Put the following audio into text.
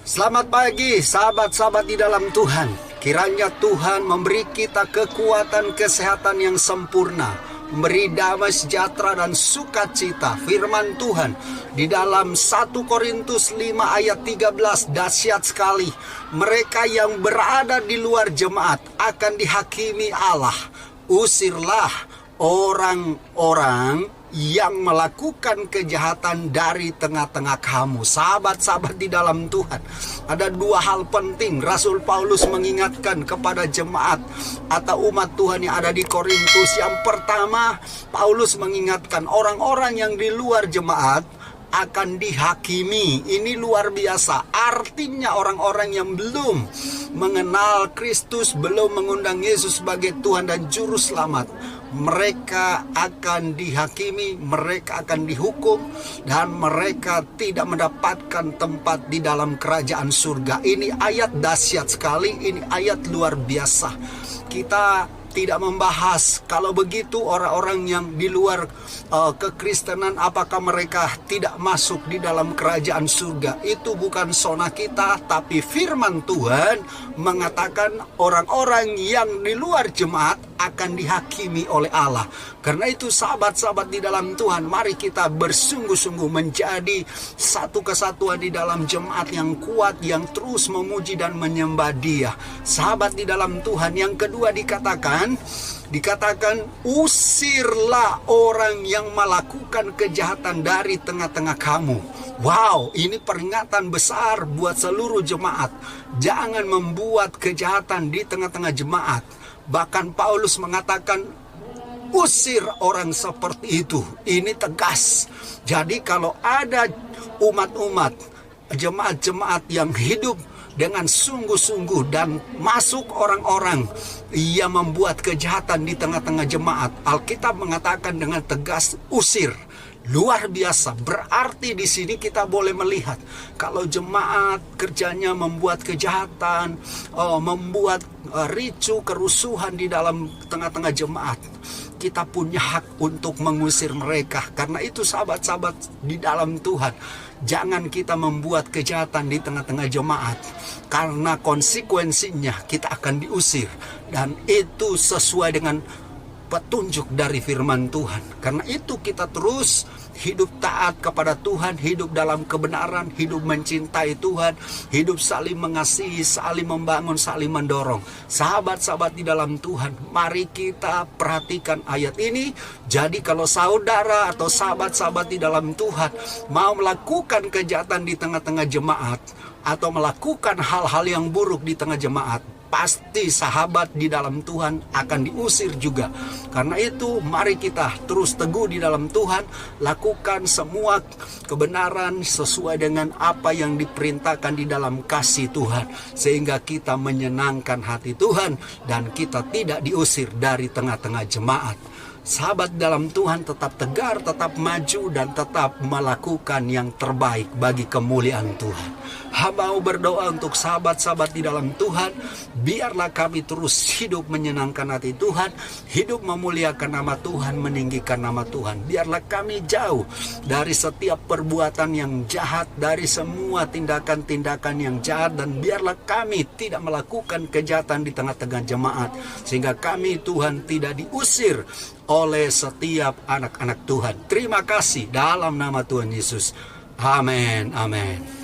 Selamat pagi sahabat-sahabat di dalam Tuhan. Kiranya Tuhan memberi kita kekuatan kesehatan yang sempurna, memberi damai sejahtera dan sukacita. Firman Tuhan di dalam 1 Korintus 5 ayat 13 dahsyat sekali. Mereka yang berada di luar jemaat akan dihakimi Allah. Usirlah orang-orang yang melakukan kejahatan dari tengah-tengah kamu. Sahabat-sahabat di dalam Tuhan, ada dua hal penting Rasul Paulus mengingatkan kepada jemaat atau umat Tuhan yang ada di Korintus. Yang pertama, Paulus mengingatkan orang-orang yang di luar jemaat akan dihakimi. Ini luar biasa. Artinya orang-orang yang belum mengenal Kristus, belum mengundang Yesus sebagai Tuhan dan Juru Selamat, mereka akan dihakimi, mereka akan dihukum, dan mereka tidak mendapatkan tempat di dalam kerajaan surga. Ini ayat dahsyat sekali, ini ayat luar biasa. Kita tidak membahas kalau begitu orang-orang yang di luar kekristenan, apakah mereka tidak masuk di dalam kerajaan surga. Itu bukan zona kita, tapi firman Tuhan mengatakan orang-orang yang di luar jemaat akan dihakimi oleh Allah. Karena itu sahabat-sahabat di dalam Tuhan, mari kita bersungguh-sungguh menjadi satu kesatuan di dalam jemaat yang kuat, yang terus memuji dan menyembah Dia. Sahabat di dalam Tuhan, yang kedua dikatakan usirlah orang yang melakukan kejahatan dari tengah-tengah kamu. Wow, ini peringatan besar buat seluruh jemaat. Jangan membuat kejahatan di tengah-tengah jemaat. Bahkan Paulus mengatakan usir orang seperti itu. Ini tegas. Jadi kalau ada umat-umat, jemaat-jemaat yang hidup dengan sungguh-sungguh dan masuk orang-orang yang membuat kejahatan di tengah-tengah jemaat, Alkitab mengatakan dengan tegas, usir. Luar biasa. Berarti di sini kita boleh melihat kalau jemaat kerjanya membuat kejahatan, membuat ricu, kerusuhan di dalam tengah-tengah jemaat, kita punya hak untuk mengusir mereka. Karena itu sahabat-sahabat di dalam Tuhan, jangan kita membuat kejahatan di tengah-tengah jemaat, karena konsekuensinya kita akan diusir. Dan itu sesuai dengan petunjuk dari firman Tuhan. Karena itu kita terus hidup taat kepada Tuhan, hidup dalam kebenaran, hidup mencintai Tuhan, hidup saling mengasihi, saling membangun, saling mendorong. Sahabat-sahabat di dalam Tuhan, mari kita perhatikan ayat ini. Jadi kalau saudara atau sahabat-sahabat di dalam Tuhan mau melakukan kejahatan di tengah-tengah jemaat atau melakukan hal-hal yang buruk di tengah jemaat, pasti sahabat di dalam Tuhan akan diusir juga. Karena itu mari kita terus teguh di dalam Tuhan, lakukan semua kebenaran sesuai dengan apa yang diperintahkan di dalam kasih Tuhan, sehingga kita menyenangkan hati Tuhan dan kita tidak diusir dari tengah-tengah jemaat. Sahabat dalam Tuhan tetap tegar, tetap maju, dan tetap melakukan yang terbaik bagi kemuliaan Tuhan. Hamba mau berdoa untuk sahabat-sahabat di dalam Tuhan. Biarlah kami terus hidup menyenangkan hati Tuhan, hidup memuliakan nama Tuhan, meninggikan nama Tuhan. Biarlah kami jauh dari setiap perbuatan yang jahat, dari semua tindakan-tindakan yang jahat, dan biarlah kami tidak melakukan kejahatan di tengah-tengah jemaat, sehingga kami Tuhan tidak diusir oleh setiap anak-anak Tuhan. Terima kasih dalam nama Tuhan Yesus. Amin. Amin.